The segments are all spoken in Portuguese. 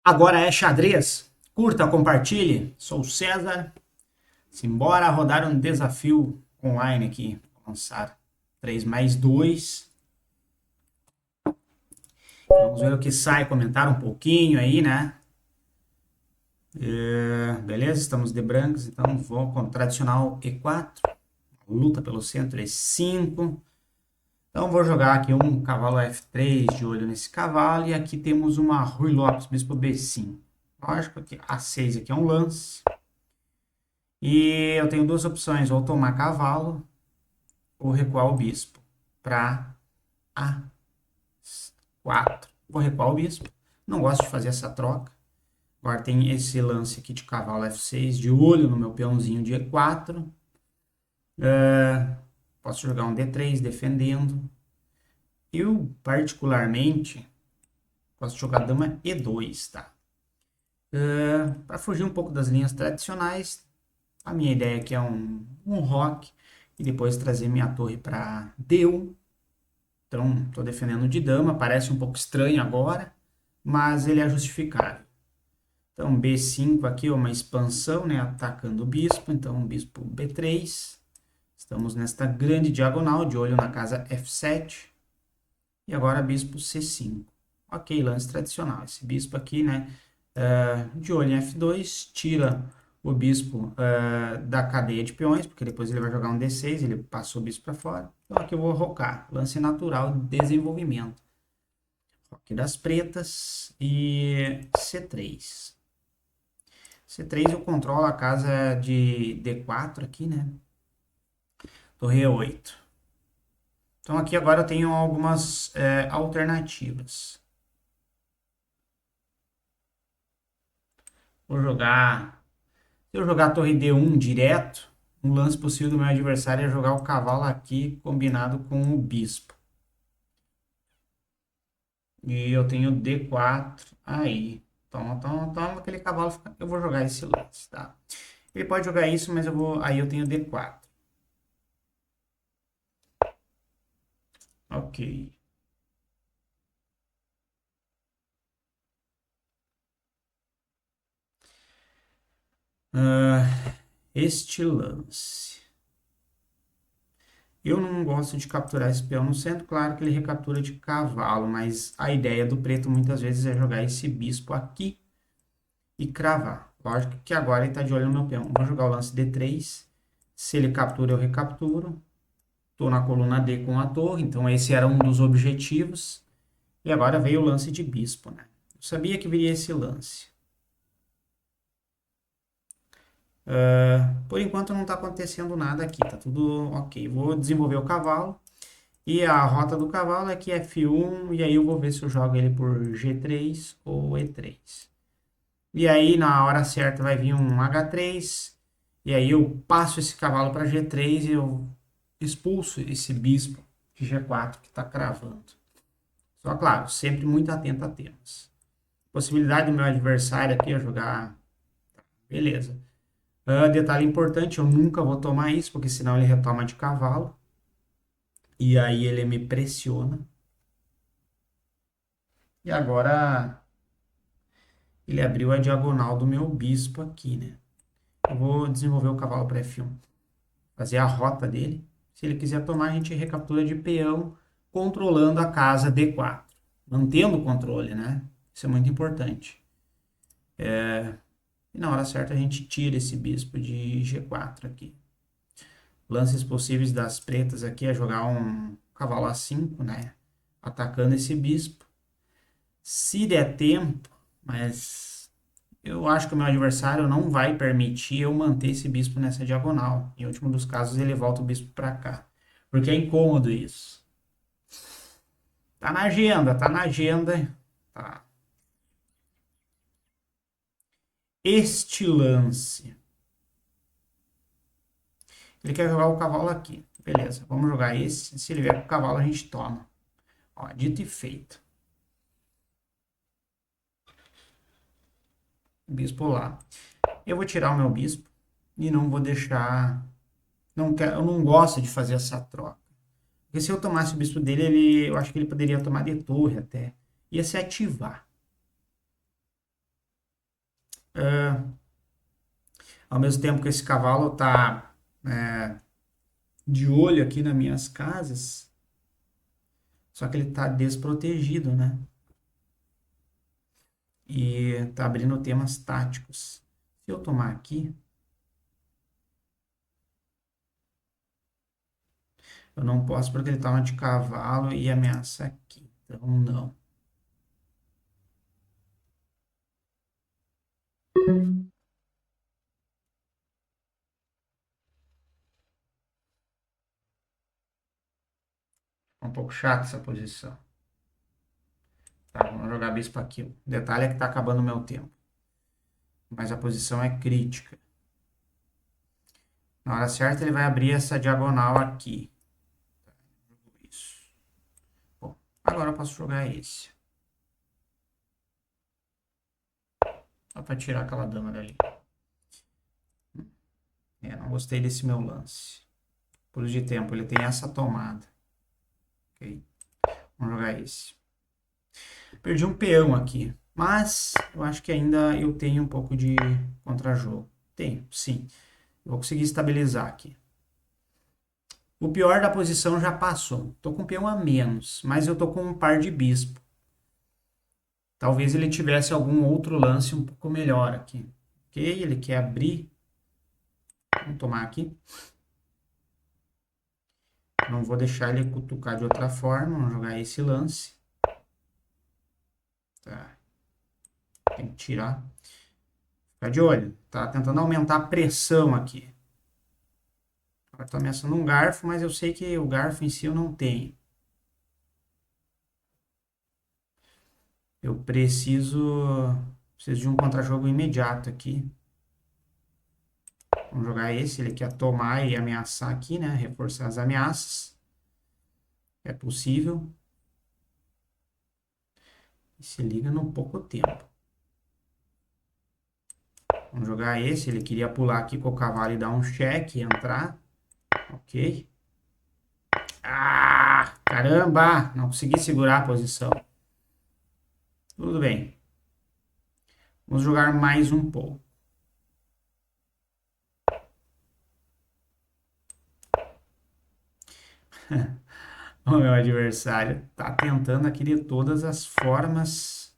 Agora é xadrez. Curta, compartilhe. Sou o César. Simbora rodar um desafio online aqui. Vou lançar 3 mais 2. Vamos ver o que sai. Comentar um pouquinho aí, né? Beleza, estamos de brancos. Então vou com o tradicional E4. Luta pelo centro E5. Então vou jogar aqui um cavalo F3 de olho nesse cavalo. E aqui temos uma Rui Lopes, bispo B5. Lógico que A6 aqui é um lance. E eu tenho duas opções, ou tomar cavalo ou recuar o bispo para A4. Vou recuar o bispo, não gosto de fazer essa troca. Agora tem esse lance aqui de cavalo F6, de olho no meu peãozinho de E4. Posso jogar um D3 defendendo. Eu, particularmente, gosto de jogar dama E2, tá? Para fugir um pouco das linhas tradicionais, a minha ideia aqui é um roque e depois trazer minha torre para D1. Então, estou defendendo de dama, parece um pouco estranho agora, mas ele é justificável. Então, B5 aqui é uma expansão, né, atacando o bispo, então bispo B3. Estamos nesta grande diagonal, de olho na casa F7. E agora bispo C5. Ok, lance tradicional. Esse bispo aqui, né, de olho em F2, tira o bispo da cadeia de peões, porque depois ele vai jogar um D6, ele passou o bispo para fora. Então aqui eu vou rocar, lance natural de desenvolvimento. Roque das pretas e C3. C3 eu controlo a casa de D4 aqui, né? Torre E8. Então aqui agora eu tenho algumas alternativas. Vou jogar. Se eu jogar a torre D1 direto, um lance possível do meu adversário é jogar o cavalo aqui combinado com o bispo. E eu tenho D4 aí. Toma, aquele cavalo. Eu vou jogar esse lance, tá? Ele pode jogar isso, mas eu vou. Aí eu tenho D4. Ok. Ah, este lance. Eu não gosto de capturar esse peão no centro, claro que ele recaptura de cavalo, mas a ideia do preto muitas vezes é jogar esse bispo aqui e cravar. Lógico que agora ele está de olho no meu peão. Vou jogar o lance D3. Se ele captura, eu recapturo. Estou na coluna D com a torre, então esse era um dos objetivos. E agora veio o lance de bispo, né? Eu sabia que viria esse lance. Por enquanto não está acontecendo nada aqui, tá tudo ok. Vou desenvolver o cavalo. E a rota do cavalo é que F1, e aí eu vou ver se eu jogo ele por G3 ou E3. E aí, na hora certa, vai vir um H3. E aí eu passo esse cavalo para G3 e eu expulso esse bispo de G4 que está cravando. Só claro, sempre muito atento a temas. Possibilidade do meu adversário aqui é jogar. Beleza. Detalhe importante, eu nunca vou tomar isso, porque senão ele retoma de cavalo. E aí ele me pressiona. E agora ele abriu a diagonal do meu bispo aqui, né? Eu vou desenvolver o cavalo para F1. Fazer a rota dele. Se ele quiser tomar, a gente recaptura de peão, controlando a casa D4. Mantendo o controle, né? Isso é muito importante. E na hora certa a gente tira esse bispo de G4 aqui. Lances possíveis das pretas aqui é jogar um cavalo A5, né? Atacando esse bispo. Se der tempo, mas eu acho que o meu adversário não vai permitir eu manter esse bispo nessa diagonal. Em último dos casos, ele volta o bispo para cá. Porque é incômodo isso. Tá na agenda, tá na agenda. Tá. Este lance. Ele quer jogar o cavalo aqui. Beleza, vamos jogar esse. Se ele vier com o cavalo, a gente toma. Ó, dito e feito. Bispo lá. Eu vou tirar o meu bispo e não vou deixar. Não quero, eu não gosto de fazer essa troca. Porque se eu tomasse o bispo dele, eu acho que ele poderia tomar de torre até. Ia se ativar. Ao mesmo tempo que esse cavalo tá de olho aqui nas minhas casas, só que ele tá desprotegido, né? E tá abrindo temas táticos. Se eu tomar aqui, eu não posso porque ele toma de cavalo e ameaça aqui. Então, não. É um pouco chato essa posição. Tá, vamos jogar bispo aqui. O detalhe é que tá acabando o meu tempo. Mas a posição é crítica. Na hora certa ele vai abrir essa diagonal aqui. Isso. Bom, agora eu posso jogar esse. Só para tirar aquela dama dali. Não gostei desse meu lance. Por de tempo, ele tem essa tomada. Ok. Vamos jogar esse. Perdi um peão aqui. Mas eu acho que ainda eu tenho um pouco de contra-jogo. Tenho, sim. Eu vou conseguir estabilizar aqui. O pior da posição já passou. Tô com um peão a menos, mas eu tô com um par de bispo. Talvez ele tivesse algum outro lance um pouco melhor aqui. Ok, ele quer abrir. Vamos tomar aqui. Não vou deixar ele cutucar de outra forma. Vamos jogar esse lance. Tá. Tem que tirar. Fica de olho. Tá tentando aumentar a pressão aqui. Agora tô ameaçando um garfo, mas eu sei que o garfo em si eu não tenho. Eu preciso de um contra-jogo imediato aqui. Vamos jogar esse. Ele quer tomar e ameaçar aqui, né? Reforçar as ameaças. É possível. E se liga no pouco tempo. Vamos jogar esse. Ele queria pular aqui com o cavalo e dar um cheque, entrar. Ok. Ah, caramba! Não consegui segurar a posição. Tudo bem. Vamos jogar mais um pouco. O meu adversário tá tentando aqui de todas as formas.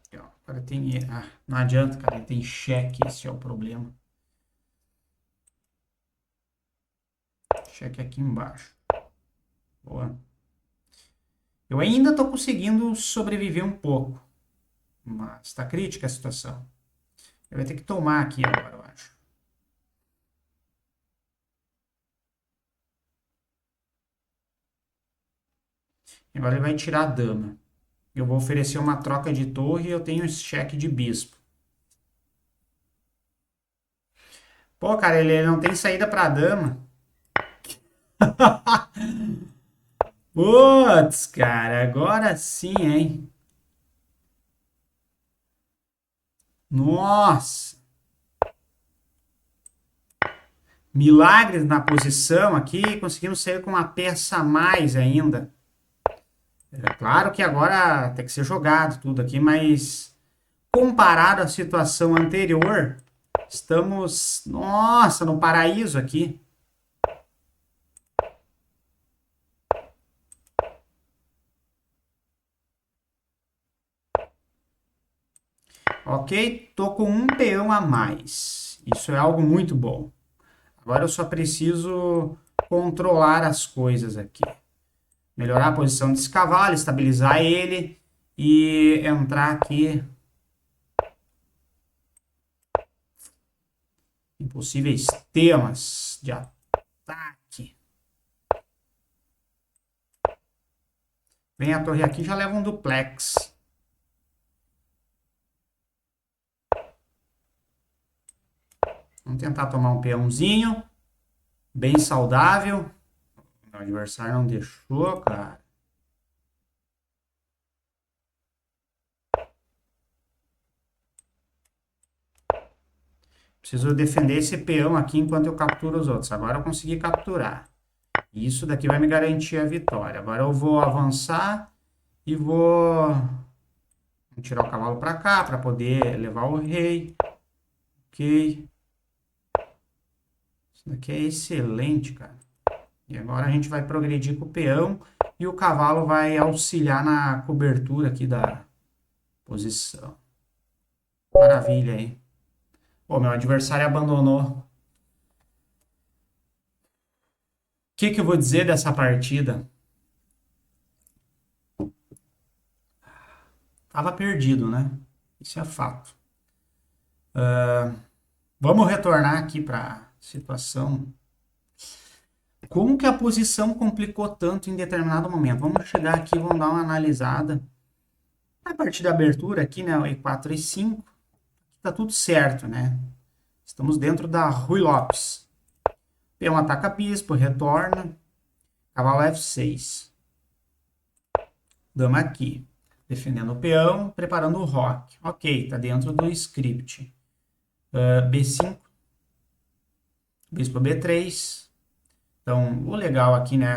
Aqui, ó. Agora tem... Ah, não adianta, cara. Ele tem cheque. Esse é o problema. Cheque aqui embaixo. Boa. Eu ainda tô conseguindo sobreviver um pouco. Mas tá crítica a situação. Ele vai ter que tomar aqui agora, eu acho. Agora ele vai tirar a dama. Eu vou oferecer uma troca de torre e eu tenho esse cheque de bispo. Pô, cara, ele não tem saída pra dama. Putz, cara, agora sim, hein? Nossa! Milagres na posição aqui, conseguimos sair com uma peça a mais ainda. É claro que agora tem que ser jogado tudo aqui, mas comparado à situação anterior, estamos, nossa, no paraíso aqui. Ok? Tô com um peão a mais. Isso é algo muito bom. Agora eu só preciso controlar as coisas aqui. Melhorar a posição desse cavalo, estabilizar ele e entrar aqui em possíveis temas de ataque. Vem a torre aqui, já leva um duplex. Vamos tentar tomar um peãozinho. Bem saudável. O adversário não deixou, cara. Preciso defender esse peão aqui enquanto eu capturo os outros. Agora eu consegui capturar. Isso daqui vai me garantir a vitória. Agora eu vou avançar E vou tirar o cavalo para cá para poder levar o rei. Ok. Isso daqui é excelente, cara. E agora a gente vai progredir com o peão e o cavalo vai auxiliar na cobertura aqui da posição. Maravilha aí. Pô, meu adversário abandonou. O que eu vou dizer dessa partida? Tava perdido, né? Isso é fato. Vamos retornar aqui para a situação. Como que a posição complicou tanto em determinado momento? Vamos chegar aqui, vamos dar uma analisada. A partir da abertura aqui, né, o E4 e 5, tá tudo certo, né? Estamos dentro da Rui Lopes. Peão ataca bispo, retorna. Cavalo F6. Dama aqui. Defendendo o peão, preparando o roque. Ok, tá dentro do script. B5. Bispo B3. Então, o legal aqui, né,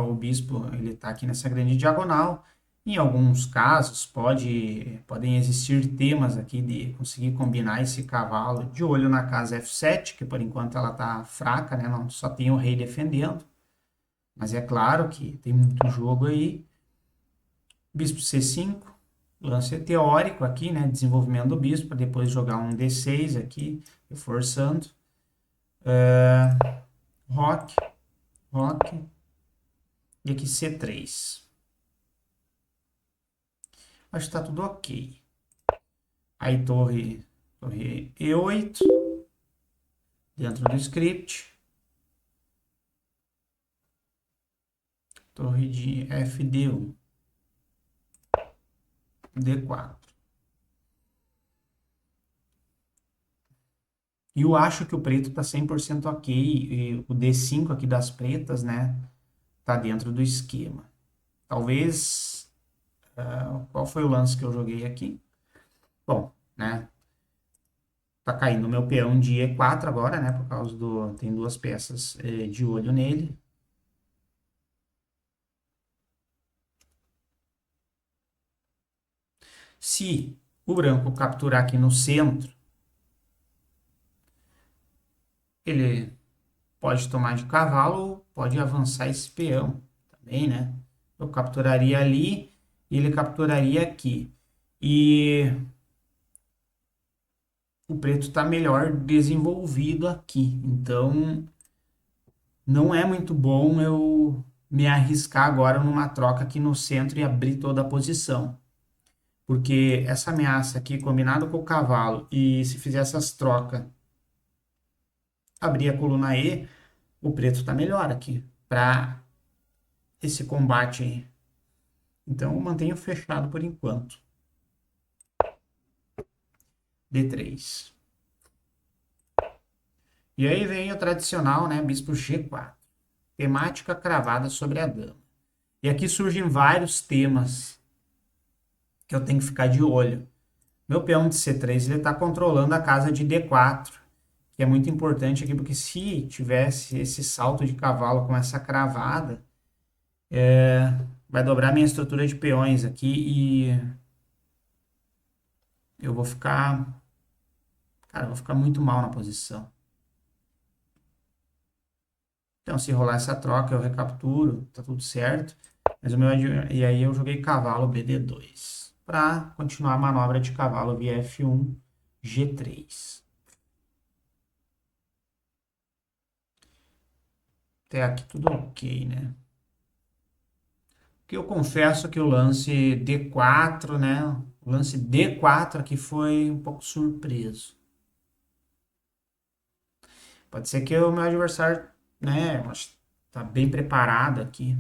o bispo ele está aqui nessa grande diagonal. Em alguns casos, podem existir temas aqui de conseguir combinar esse cavalo de olho na casa F7, que por enquanto ela está fraca, né, não, só tem o rei defendendo. Mas é claro que tem muito jogo aí. Bispo C5, lance teórico aqui, né, desenvolvimento do bispo, para depois jogar um D6 aqui, reforçando. Roque, roque. E aqui C3. Acho que está tudo ok. Aí torre E8. Dentro do script. Torre de FD1. D4. E eu acho que o preto está 100% ok. E o D5 aqui das pretas, né? Tá dentro do esquema. Talvez... qual foi o lance que eu joguei aqui? Bom, né? Tá caindo o meu peão de E4 agora, né? Por causa do... Tem duas peças de olho nele. Se o branco capturar aqui no centro, ele pode tomar de cavalo ou pode avançar esse peão também, né? Eu capturaria ali e ele capturaria aqui. E o preto está melhor desenvolvido aqui. Então, não é muito bom eu me arriscar agora numa troca aqui no centro e abrir toda a posição. Porque essa ameaça aqui, combinado com o cavalo, e se fizer essas trocas, abrir a coluna E, o preto está melhor aqui para esse combate aí. Então, eu mantenho fechado por enquanto. D3. E aí vem o tradicional, né? Bispo G4. Temática cravada sobre a dama. E aqui surgem vários temas que eu tenho que ficar de olho. Meu peão de C3 ele está controlando a casa de D4, que é muito importante aqui, porque se tivesse esse salto de cavalo com essa cravada, vai dobrar minha estrutura de peões aqui e eu vou ficar, cara, eu vou ficar muito mal na posição. Então, se rolar essa troca, eu recapturo, tá tudo certo. Mas e aí eu joguei cavalo BD2 para continuar a manobra de cavalo via F1 G3. Até aqui tudo ok, né? Porque eu confesso que o lance D4, né? O lance D4 aqui foi um pouco surpreso. Pode ser que o meu adversário, né, tá bem preparado aqui.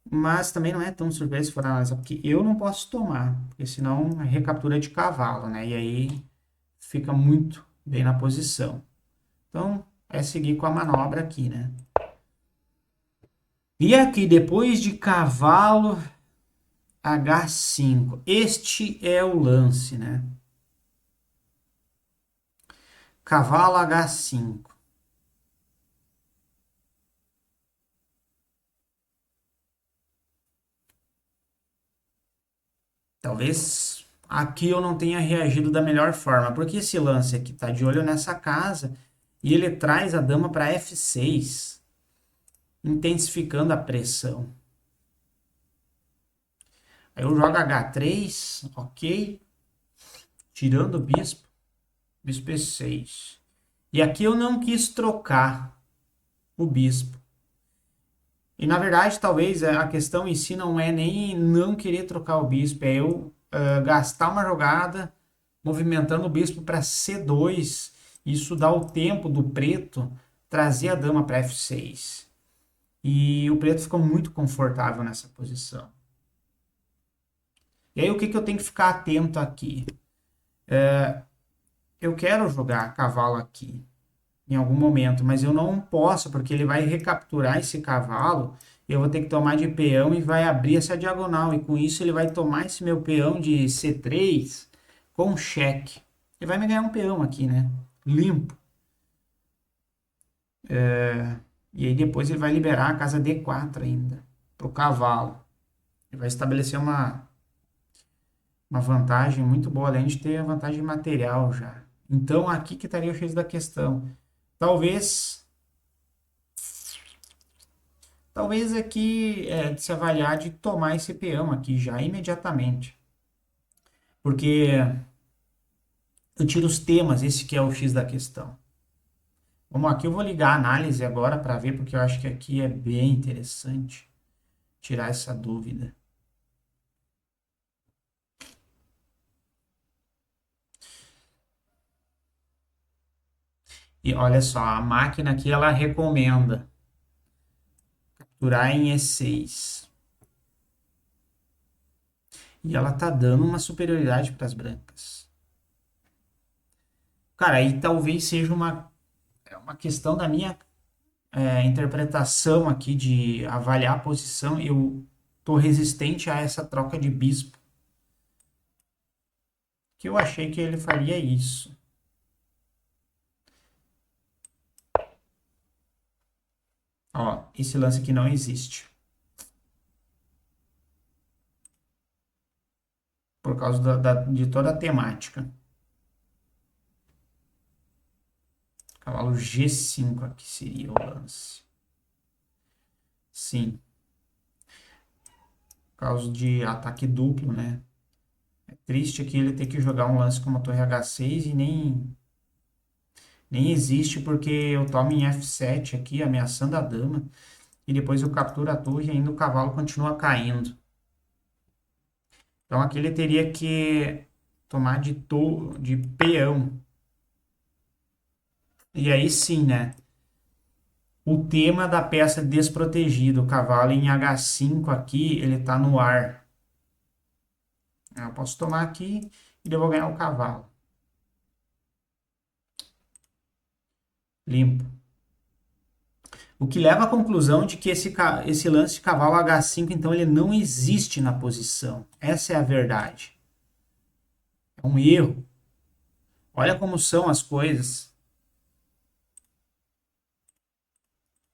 Mas também não é tão surpresa se for analisar, porque eu não posso tomar, porque senão é recaptura de cavalo, né? E aí fica muito bem na posição. Então, é seguir com a manobra aqui, né? E aqui, depois de cavalo H5, este é o lance, né? Cavalo H5. Talvez aqui eu não tenha reagido da melhor forma, porque esse lance aqui tá de olho nessa casa e ele traz a dama para F6, intensificando a pressão. Aí eu jogo H3, ok, tirando o bispo, bispo E6. E aqui eu não quis trocar o bispo. E na verdade, talvez a questão em si não é nem não querer trocar o bispo, é eu gastar uma jogada movimentando o bispo para C2. Isso dá o tempo do preto trazer a dama para F6. E o preto ficou muito confortável nessa posição. E aí o que eu tenho que ficar atento aqui? Eu quero jogar cavalo aqui em algum momento, mas eu não posso, porque ele vai recapturar esse cavalo, eu vou ter que tomar de peão e vai abrir essa diagonal, e com isso ele vai tomar esse meu peão de C3 com cheque. Ele vai me ganhar um peão aqui, né? Limpo. E aí depois ele vai liberar a casa D4 ainda, pro cavalo. Ele vai estabelecer uma vantagem muito boa, além de ter a vantagem material já. Então aqui que estaria o X da questão. Talvez aqui de se avaliar de tomar esse peão aqui já imediatamente. Porque eu tiro os temas, esse que é o X da questão. Vamos aqui, eu vou ligar a análise agora para ver, porque eu acho que aqui é bem interessante tirar essa dúvida. E olha só, a máquina aqui ela recomenda capturar em E6. E ela tá dando uma superioridade para as brancas. Cara, aí talvez seja uma questão da minha interpretação aqui de avaliar a posição. Eu tô resistente a essa troca de bispo. Que eu achei que ele faria isso. Ó, esse lance aqui não existe. Por causa de toda a temática. Cavalo G5 aqui seria o lance. Sim. Por causa de ataque duplo, né? É triste aqui ele ter que jogar um lance como a torre H6 e nem existe porque eu tomo em F7 aqui, ameaçando a dama. E depois eu capturo a torre e ainda o cavalo continua caindo. Então aqui ele teria que tomar de peão. E aí sim, né? O tema da peça desprotegida, o cavalo em H5 aqui, ele tá no ar. Eu posso tomar aqui e eu vou ganhar o cavalo. Limpo. O que leva à conclusão de que esse lance de cavalo H5, então, ele não existe na posição. Essa é a verdade. É um erro. Olha como são as coisas.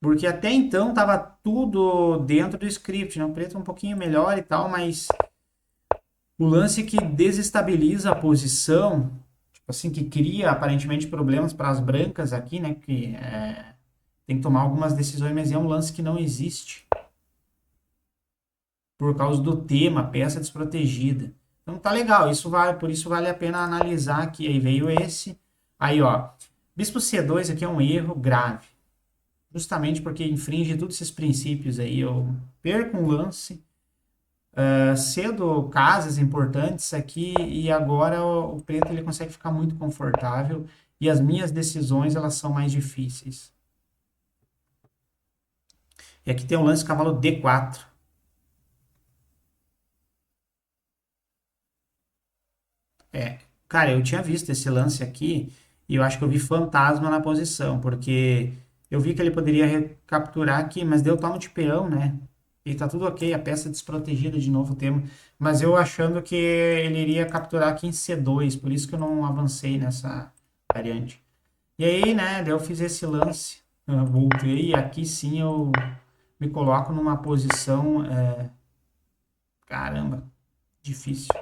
Porque até então estava tudo dentro do script, né? O preto é um pouquinho melhor e tal, mas o lance que desestabiliza a posição, tipo assim, que cria aparentemente problemas para as brancas aqui, né? Que tem que tomar algumas decisões, mas é um lance que não existe. Por causa do tema, peça desprotegida. Então tá legal, por isso vale a pena analisar aqui. Aí veio esse. Aí, ó, bispo C2 aqui é um erro grave. Justamente porque infringe todos esses princípios aí. Eu perco um lance, cedo casas importantes aqui e agora o preto ele consegue ficar muito confortável e as minhas decisões elas são mais difíceis. E aqui tem o lance cavalo D4. Cara, eu tinha visto esse lance aqui e eu acho que eu vi fantasma na posição, porque eu vi que ele poderia recapturar aqui, mas deu tomo de peão, né? E tá tudo ok, a peça desprotegida de novo o tema, mas eu achando que ele iria capturar aqui em C2, por isso que eu não avancei nessa variante. E aí, né, daí eu fiz esse lance, eu voltei e aqui sim eu me coloco numa posição, caramba, difícil.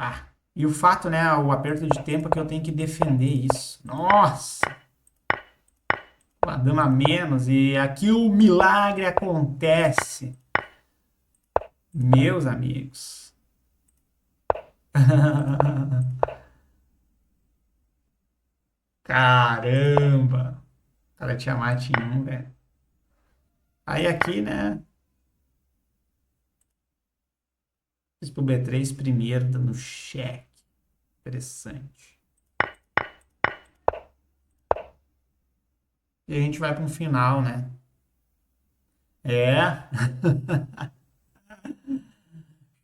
Ah, e o fato, né, o aperto de tempo é que eu tenho que defender isso. Nossa, uma dama a menos e aqui o milagre acontece, meus amigos. Caramba, o cara tinha mate em um, velho. Aí aqui, né, fiz pro B3 primeiro, dando cheque. Interessante. E a gente vai para um final, né? É,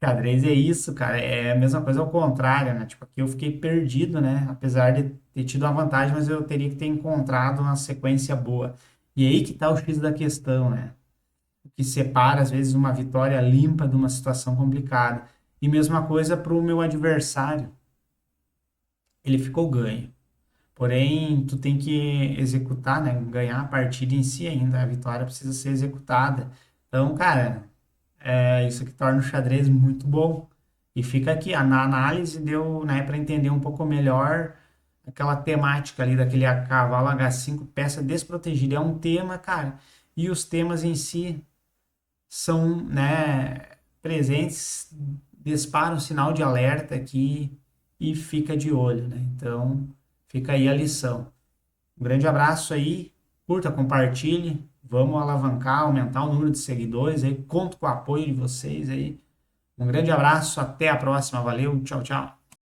xadrez é isso, cara. É a mesma coisa ao contrário, né? Tipo, aqui eu fiquei perdido, né? Apesar de ter tido uma vantagem, mas eu teria que ter encontrado uma sequência boa. E aí que tá o X da questão, né? O que separa, às vezes, uma vitória limpa de uma situação complicada. E mesma coisa para o meu adversário. Ele ficou ganho. Porém, tu tem que executar, né? Ganhar a partida em si ainda. A vitória precisa ser executada. Então, cara, é isso que torna o xadrez muito bom. E fica aqui, na análise deu, né, para entender um pouco melhor aquela temática ali daquele cavalo H5, peça desprotegida. É um tema, cara, e os temas em si são, né, presentes, dispara um sinal de alerta aqui e fica de olho, né? Então, fica aí a lição. Um grande abraço aí, curta, compartilhe, vamos alavancar, aumentar o número de seguidores aí, conto com o apoio de vocês aí. Um grande abraço, até a próxima, valeu, tchau, tchau.